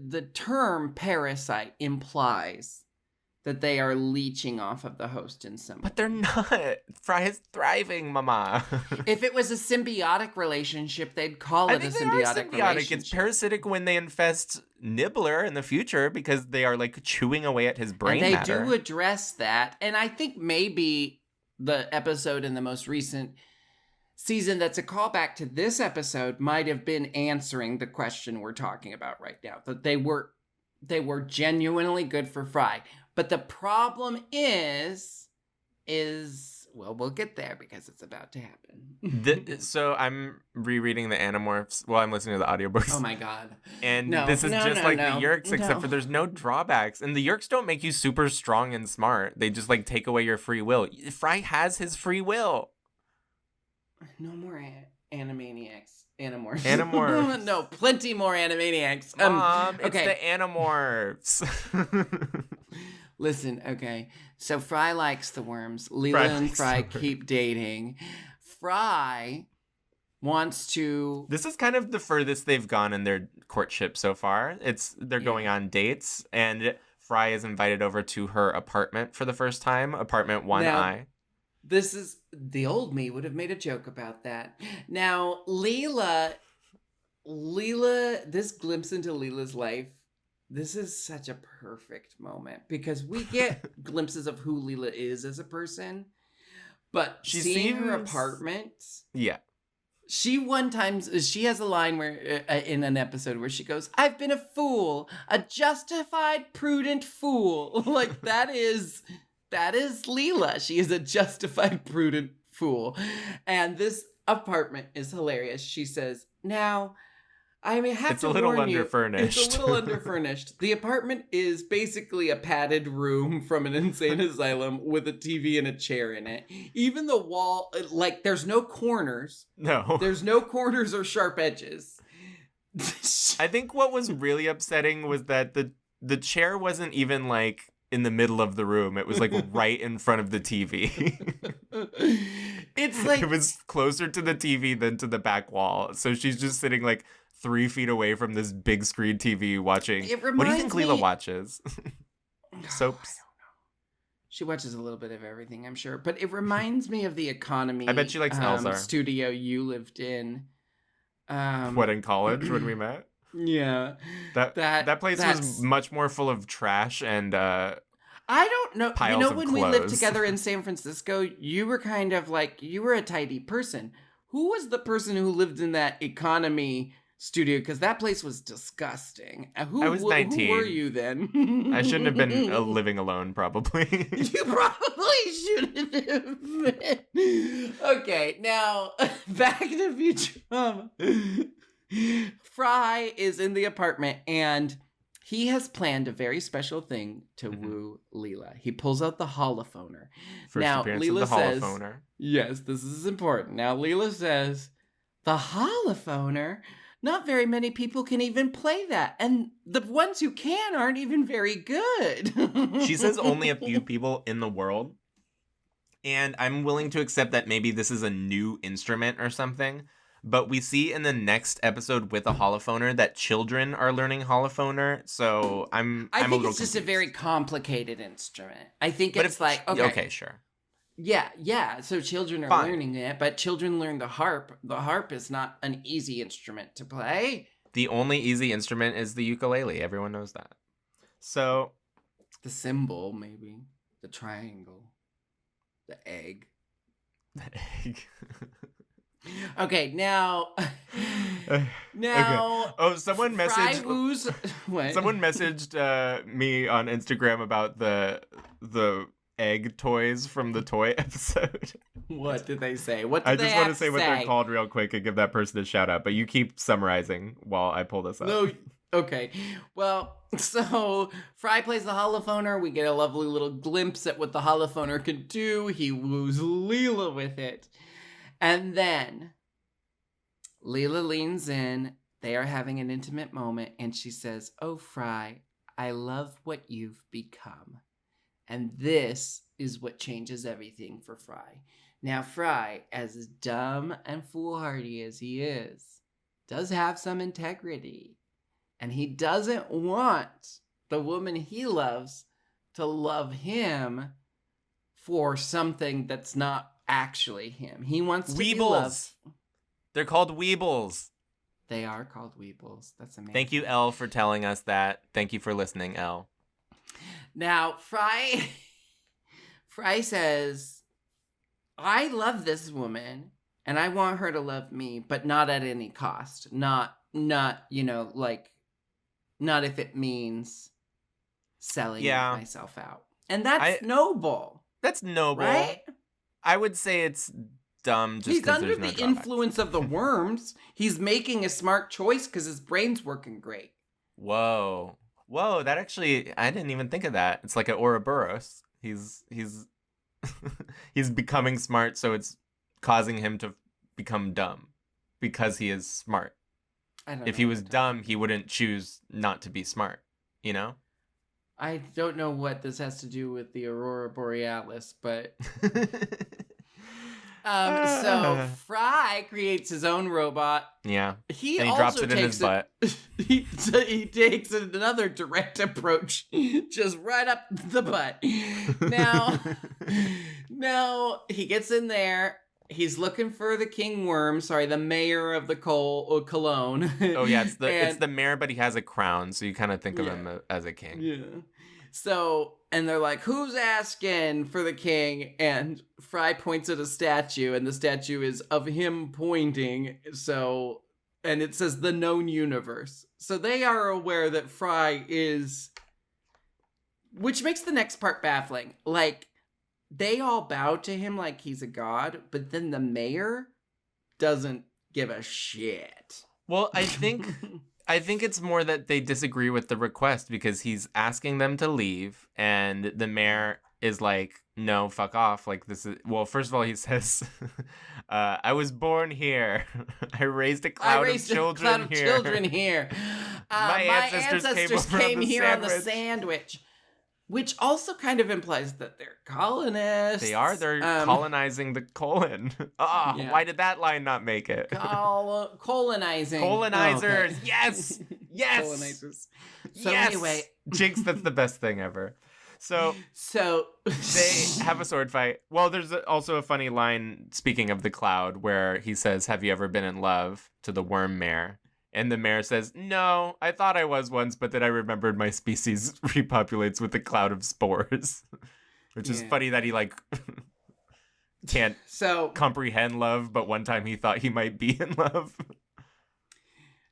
the term parasite implies that they are leeching off of the host in some way.
But they're not. Fry is thriving, mama.
If it was a symbiotic relationship, they'd call it a symbiotic relationship.
It's parasitic when they infest Nibbler in the future because they are like chewing away at his brain
and they
matter.
do address that. And I think maybe the episode in the most recent season that's a callback to this episode might have been answering the question we're talking about right now. That they were genuinely good for Fry. But the problem is well, we'll get there because it's about to happen.
So I'm rereading the Animorphs. Well, I'm listening to the audiobooks.
Oh my god.
And this is just like the Yeerks, except for there's no drawbacks. And the Yeerks don't make you super strong and smart. They just like take away your free will. Fry has his free will.
No more Animaniacs. Animorphs.
Animorphs.
No, plenty more Animaniacs.
Mom,
okay.
It's the Animorphs.
Listen, okay. So Fry likes the worms. Leela and Fry keep dating. Fry wants to...
This is kind of the furthest they've gone in their courtship so far. They're going on dates, and Fry is invited over to her apartment for the first time, apartment 1I.
This is... The old me would have made a joke about that. Now, Leela, this glimpse into Leela's life, this is such a perfect moment because we get glimpses of who Leela is as a person, but seeing her apartment.
Yeah.
She has a line where in an episode where she goes, "I've been a fool, a justified, prudent fool." Like that is Leela. She is a justified, prudent fool. And this apartment is hilarious. She says, "Now, I mean,
it's a little underfurnished.
It's a little underfurnished. The apartment is basically a padded room from an insane asylum with a TV and a chair in it. Even the wall, like, there's no corners.
No.
There's no corners or sharp edges."
I think what was really upsetting was that the chair wasn't even, like, in the middle of the room. It was, like, right in front of the TV.
It's like...
It was closer to the TV than to the back wall. So she's just sitting, like, 3 feet away from this big screen TV watching. What do you think Leela watches? Soaps?
I don't know. She watches a little bit of everything, I'm sure. But it reminds me of the Economy.
I bet she likes Elzar.
Studio you lived in.
What, in college when we met?
Yeah.
That place was much more full of trash and
I don't know.
Piles of
when
clothes.
We lived together in San Francisco, you were kind of like, you were a tidy person. Who was the person who lived in that Economy studio? Because that place was disgusting.
I was 19.
Who were you then?
I shouldn't have been living alone, probably.
You probably shouldn't have been. Okay, now, back to Futurama. Fry is in the apartment, and he has planned a very special thing to woo Leela. He pulls out the holophoner.
First
now,
appearance
Leela
of the
says,
holophoner.
Yes, this is important. Now, Leela says, "The holophoner? Not very many people can even play that. And the ones who can aren't even very good."
She says only a few people in the world. And I'm willing to accept that maybe this is a new instrument or something. But we see in the next episode with a holophoner that children are learning holophoner. So I think
it's
confused.
just a very complicated instrument. I think it's like,
okay, sure.
Yeah. So children are learning it, but children learn the harp. The harp is not an easy instrument to play.
The only easy instrument is the ukulele. Everyone knows that. So
the cymbal, maybe. The triangle. The egg.
The egg.
Okay, now.
Okay. Oh, someone messaged.
What?
Someone messaged me on Instagram about the egg toys from the toy episode.
What did they say? What did
I
they
just want to say what they're called real quick and give that person a shout out. But you keep summarizing while I pull this up.
No. Okay. Well, so Fry plays the holophoner. We get a lovely little glimpse at what the holophoner can do. He woos Leela with it. And then Leela leans in They are having an intimate moment, and she says, "Oh, Fry, I love what you've become." And this is what changes everything for Fry. Now, Fry, as dumb and foolhardy as he is, does have some integrity. And he doesn't want the woman he loves to love him for something that's not actually him. He wants to be loved.
Weebles. They're called Weebles.
They are called Weebles. That's amazing.
Thank you, Elle, for telling us that. Thank you for listening, Elle.
Now, Fry says, "I love this woman and I want her to love me, but not at any cost. Not, like, not if it means selling myself out." And that's noble.
That's noble.
Right?
I would say it's dumb just
He's
because
under
there's no
the
drawback.
influence of the worms. He's making a smart choice because his brain's working great.
Whoa, that actually, I didn't even think of that. It's like an Ouroboros. He's he's becoming smart, so it's causing him to become dumb because he is smart. If he was dumb, he wouldn't choose not to be smart, you know?
I don't know what this has to do with the Aurora Borealis, but so Fry creates his own robot.
Yeah.
He
and he
also
drops it in his butt.
He takes another direct approach, just right up the butt. Now he gets in there. He's looking for the king worm. Sorry, the mayor of the Cologne.
Oh yeah, it's the mayor, but he has a crown, so you kind of think of him as a king.
Yeah. So, and they're like, "Who's asking for the king?" And Fry points at a statue, and the statue is of him pointing. So, and it says the known universe. So they are aware that Fry is, which makes the next part baffling. Like, they all bow to him like he's a god, but then the mayor doesn't give a shit.
Well, I think it's more that they disagree with the request because he's asking them to leave, and the mayor is like, "No, fuck off." Like, this is, well, first of all, he says, "I was born here. I raised a cloud of children here. My ancestors came here on the
sandwich." Which also kind of implies that they're colonists.
They are. They're colonizing the colon. Why did that line not make it?
Colonizing.
Colonizers.
Oh, okay.
Yes. Yes.
Colonizers. So
yes.
anyway.
Jinkx, that's the best thing ever. So they have a sword fight. Well, there's also a funny line, speaking of the cloud, where he says, "Have you ever been in love?" to the worm mayor. And the mayor says, "No, I thought I was once, but then I remembered my species repopulates with a cloud of spores." Which is funny that he, like, can't comprehend love, but one time he thought he might be in love.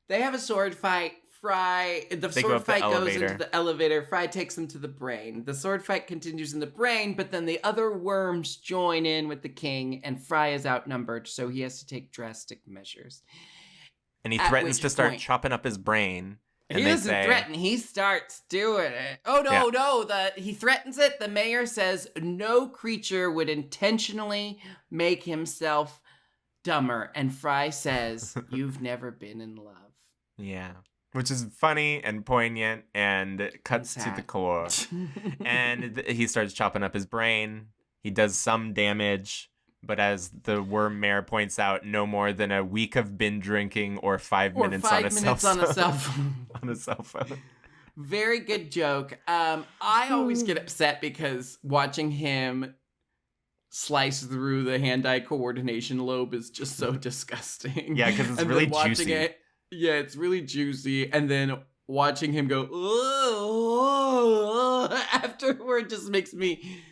They have a sword fight. The sword fight goes into the elevator. Fry takes him to the brain. The sword fight continues in the brain, but then the other worms join in with the king, and Fry is outnumbered, so he has to take drastic measures.
And he threatens to start chopping up his brain. And
he doesn't threaten. He starts doing it. Oh, no. He threatens it. The mayor says no creature would intentionally make himself dumber. And Fry says, "You've never been in love."
Yeah. Which is funny and poignant and cuts to the core. And he starts chopping up his brain. He does some damage. But as the worm mayor points out, no more than a week of binge drinking or 5 minutes on a cell phone. On a cell phone.
Very good joke. I always get upset because watching him slice through the hand-eye coordination lobe is just so disgusting.
Yeah, because it's really juicy.
It's really juicy. And then watching him go, afterward just makes me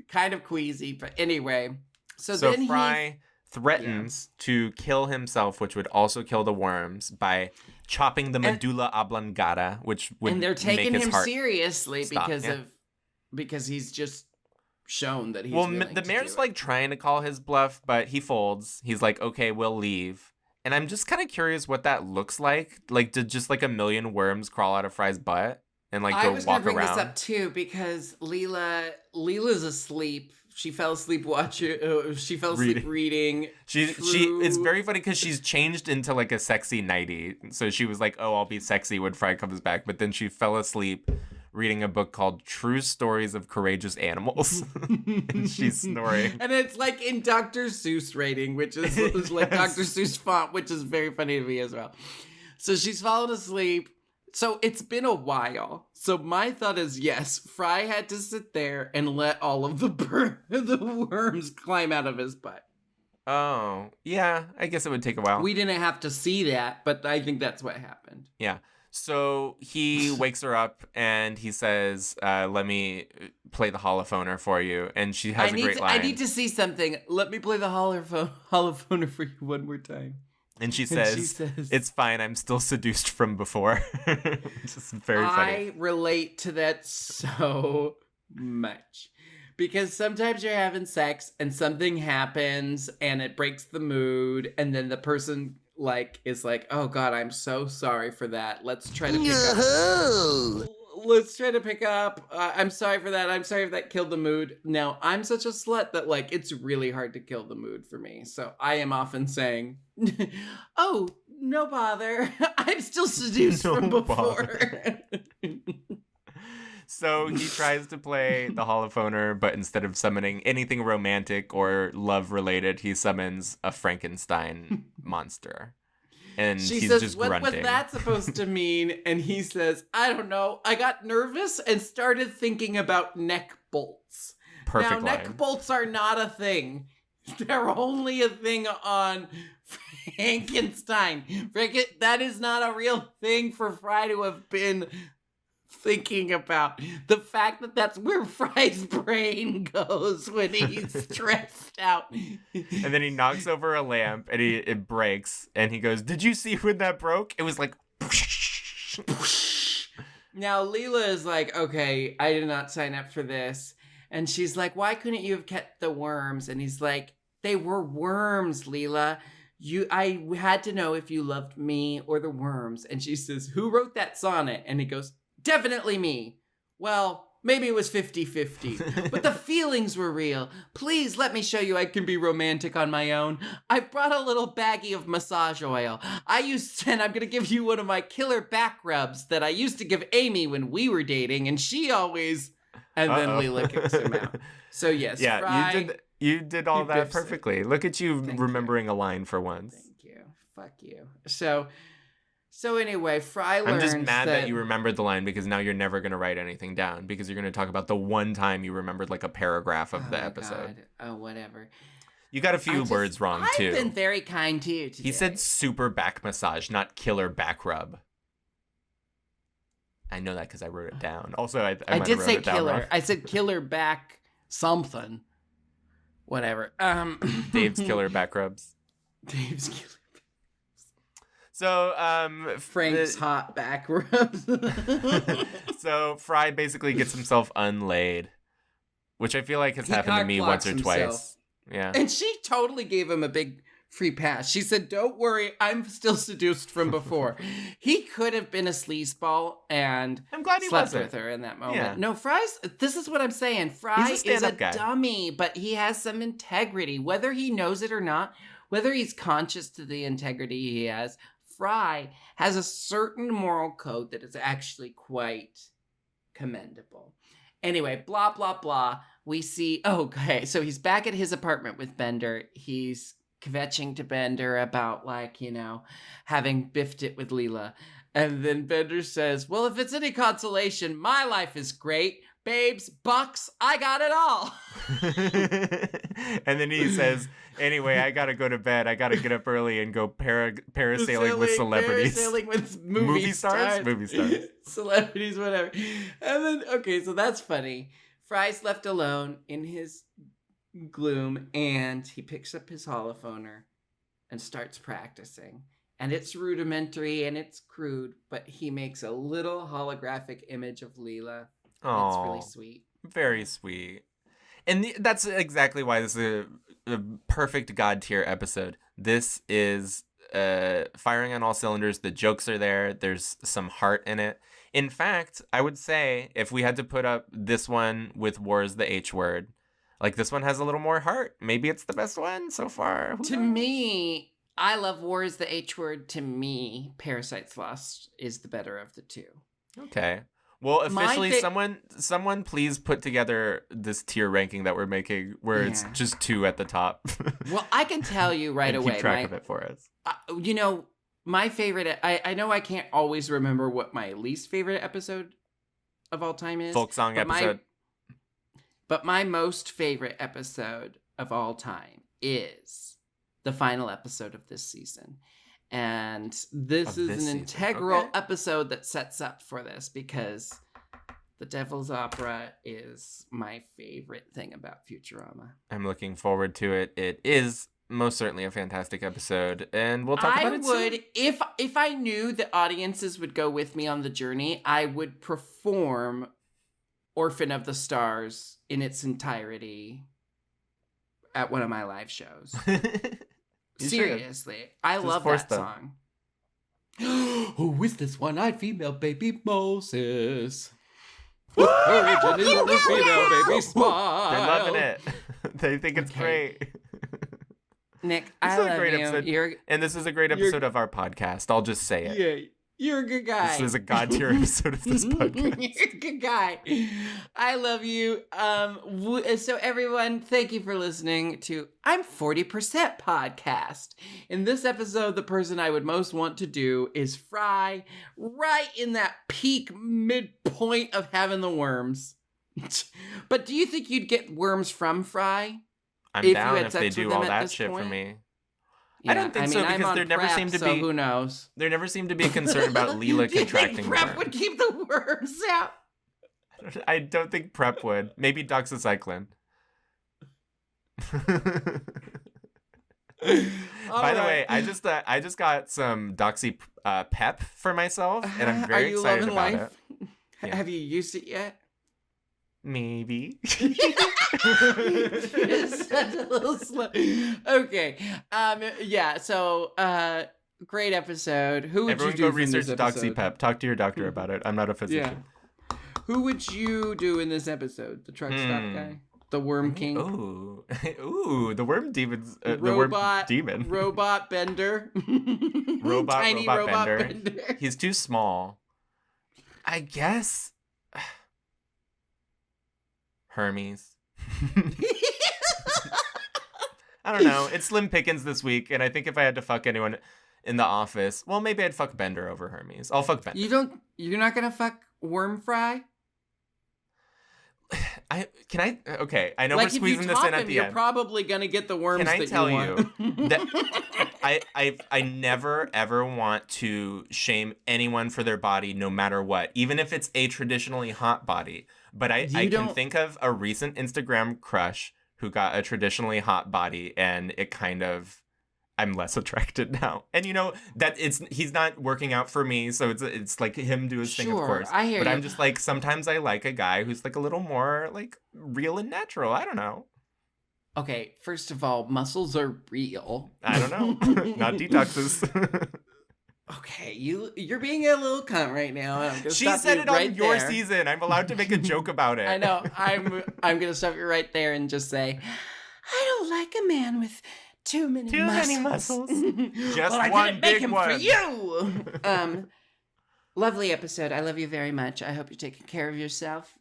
kind of queasy. But anyway... So then
Fry threatens to kill himself, which would also kill the worms, by chopping the medulla oblongata, which would
and they're taking
make his
him
heart
seriously because he's just shown that he's
the mayor's like trying to call his bluff, but he folds. He's like, "Okay, we'll leave." And I'm just kind of curious what that looks like. Like, did just like a million worms crawl out of Fry's butt and like go walk around?
I was gonna bring this up too because Leela's asleep. fell asleep watching. She fell asleep reading.
She. It's very funny because she's changed into like a sexy nightie. So she was like, "Oh, I'll be sexy when Fry comes back," but then she fell asleep reading a book called True Stories of Courageous Animals. And she's snoring.
And it's like in Dr. Seuss rating, which is like Dr. Seuss font, which is very funny to me as well. So she's fallen asleep. So it's been a while. So my thought is, yes, Fry had to sit there and let all of the worms climb out of his butt.
Oh, yeah. I guess it would take a while.
We didn't have to see that, but I think that's what happened.
Yeah. So he wakes her up and he says, let me play the holophoner for you. And she has a great line.
I need to see something. Let me play the holophoner for you one more time.
And she says, it's fine. I'm still seduced from before. Just very funny.
I relate to that so much. Because sometimes you're having sex and something happens and it breaks the mood. And then the person is like, oh God, I'm so sorry for that. Let's try to pick up. Let's try to pick up. I'm sorry for that. I'm sorry if that killed the mood. Now, I'm such a slut that it's really hard to kill the mood for me. So I am often saying, oh, no bother. I'm still seduced from before.
So he tries to play the holophoner, but instead of summoning anything romantic or love-related, he summons a Frankenstein monster. And he's just grunting.
What was that supposed to mean? And he says, I don't know. I got nervous and started thinking about neck bolts.
Perfect
line. Neck bolts are not a thing. They're only a thing on Frankenstein. That is not a real thing for Fry to have been thinking about. The fact that that's where Fry's brain goes when he's stressed out.
And then he knocks over a lamp and it breaks and he goes, did you see when that broke? It was like
Now Leela is like, okay, I did not sign up for this. And she's like, why couldn't you have kept the worms? And he's like, they were worms, Leela. I had to know if you loved me or the worms. And she says, who wrote that sonnet? And he goes, definitely me. Well, maybe it was 50-50, but the feelings were real. Please let me show you I can be romantic on my own. I brought a little baggie of massage oil. And I'm going to give you one of my killer back rubs that I used to give Amy when we were dating, and she always... And then Leela kicks him out. So yes,
yeah,
Fry,
you did all that perfectly. Look at you remembering a line for once.
Thank you. Fuck you. So anyway, Fry learns
I'm just mad that you remembered the line because now you're never going to write anything down because you're going to talk about the one time you remembered like a paragraph of the episode.
God. Oh, whatever.
You got a few words wrong too.
I've been very kind to you today.
He said super back massage, not killer back rub. I know that because I wrote it down. Also, I
did say killer.
Wrong.
I said killer back something. Whatever.
Dave's killer back rubs.
Dave's killer.
So,
Frank's hot back rubs.
So Fry basically gets himself unlaid, which I feel like has happened to me once or twice. Yeah.
And she totally gave him a big free pass. She said, don't worry, I'm still seduced from before. He could have been a sleazeball and
I'm glad he
slept
wasn't.
with her in that moment.
Yeah.
No, this is what I'm saying. Fry is a
guy.
dummy, but he has some integrity. Whether he knows it or not, whether he's conscious to the integrity he has, Fry has a certain moral code that is actually quite commendable. Anyway, blah, blah, blah. We see, okay, so he's back at his apartment with Bender. He's kvetching to Bender about, having biffed it with Leela. And then Bender says, well, if it's any consolation, my life is great. Babes, bucks, I got it all.
And then he says, anyway, I gotta go to bed. I gotta get up early and go parasailing with celebrities.
Parasailing with movie stars.
Movie stars.
Celebrities, whatever. And then, okay, so that's funny. Fry's left alone in his gloom, and he picks up his holophoner and starts practicing. And it's rudimentary and it's crude, but he makes a little holographic image of Leela.
Oh,
it's really sweet.
Very sweet. And that's exactly why this is a perfect God tier episode. This is firing on all cylinders. The jokes are there. There's some heart in it. In fact, I would say if we had to put up this one with War's the H word, Like, this one has a little more heart. Maybe it's the best one so far. Who
To
knows?
me, I love War is the H word. To me, Parasites Lost is the better of the two.
Okay. Well,
My
officially, someone please put together this tier ranking that we're making where it's
Yeah.
just 2 at the top.
Well, I can tell you right
and
away.
keep track of it for us.
You know, my favorite, I know I can't always remember what my least favorite episode of all time is.
Folk song
but
episode.
But my most favorite episode of all time is the final episode of this season. And this
Of
is
this
an
season,
integral
okay.
episode that sets up for this because the Devil's Opera is my favorite thing about Futurama.
I'm looking forward to it. It is most certainly a fantastic episode, and we'll talk about it soon.
If I knew the audiences would go with me on the journey, I would perform Orphan of the Stars in its entirety at one of my live shows.
You should.
Seriously, I
Just
love
force
that
them.
song. Who is this one-eyed female baby Moses? Origin is the female baby smile.
They're loving it. They think it's
Okay.
great.
Nick,
This
I
is a
love
great
you.
episode. And this is a great episode of our podcast. I'll just say it.
Yeah, you're a good guy.
This is a god tier episode of this podcast.
You're a good guy. I love you. So everyone, thank you for listening to I'm 40% podcast. In this episode, the person I would most want to do is Fry, right in that peak midpoint of having the worms. But do you think you'd get worms from Fry?
I'm
If you
down
had
if they
sex with
do
them
all
at
that
this
shit for
point?
me.
Yeah,
I don't think
I mean,
so
I'm
because
on
there never
prep,
seemed to
so
be
who knows?
there never seemed to be a concern about Leela
Do you
contracting
think Prep
worms.
would keep the worms out?
I don't think Prep would. Maybe doxycycline. By the way, I just got some Doxy Pep for myself, and I'm very
Are you
excited
loving
about
life?
it. Yeah.
Have you used it yet?
Maybe.
Just sounds a little slow. Okay. Yeah. So, great episode. Who would
Everyone
you
go
do in this
research
episode?
DoxyPep. Talk to your doctor about it. I'm not a physician.
Yeah. Who would you do in this episode? The truck stop guy, the Worm King,
Ooh, ooh, the worm demons. The
robot
worm demon.
robot bender,
Robot
robot
bender. He's too small. I guess. Hermes. I don't know. It's Slim Pickens this week, and I think if I had to fuck anyone in the office, well, maybe I'd fuck Bender over Hermes. I'll fuck Bender.
You're not gonna fuck Worm Fry?
Okay, I know
Like
we're
if you
squeezing this
top
in at
him,
the
you're
end.
probably gonna get the worms.
Can I
that
tell
you want.
that I never ever want to shame anyone for their body, no matter what, even if it's a traditionally hot body. But I can
don't-
think of a recent Instagram crush who got a traditionally hot body, and it kind of. I'm less attracted now, and you know that he's not working out for me, so it's like him do his thing, of
Sure,
course.
I hear
but
you.
I'm just like sometimes I like a guy who's like a little more like real and natural. I don't know.
Okay, first of all, muscles are real.
I don't know. Not detoxes.
Okay, you're being a little cunt right now. And I'm gonna
She
stop
said
you
it on
right
your
there.
season. I'm allowed to make a joke about it.
I know. I'm gonna stop you right there and just say, I don't like a man with too many
Too
muscles.
many muscles. Just
well, I
one
didn't make
big
him
one.
for you. Lovely episode. I love you very much. I hope you're taking care of yourself.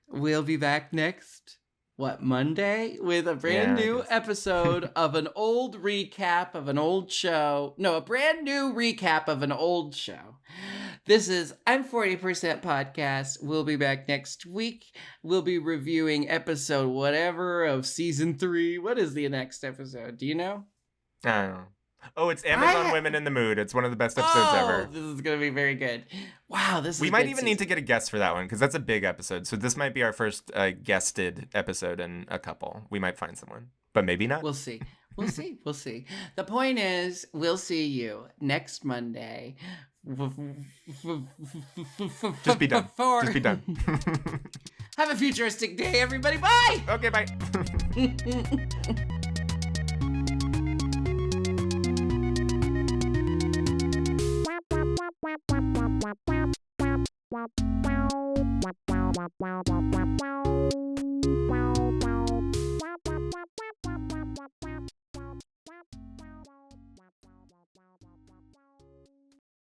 We'll be back next. Monday? With a brand
Yeah, I
new
guess.
episode of an old recap of an old show. No, a brand new recap of an old show. This is I'm 40% Podcast. We'll be back next week. We'll be reviewing episode whatever of season 3. What is the next episode? Do you know?
I don't know. Oh, it's Amazon Women in the Mood. It's one of the best episodes ever.
This is going to be very good. Wow, this is
We
a
might
good
even need to
season.
get a guest for that one because that's a big episode. So this might be our first guested episode in a couple. We might find someone, but maybe not.
We'll see. We'll see. We'll see. The point is, we'll see you next Monday.
Just be done. Just be done.
Have a futuristic day, everybody. Bye.
Okay, bye.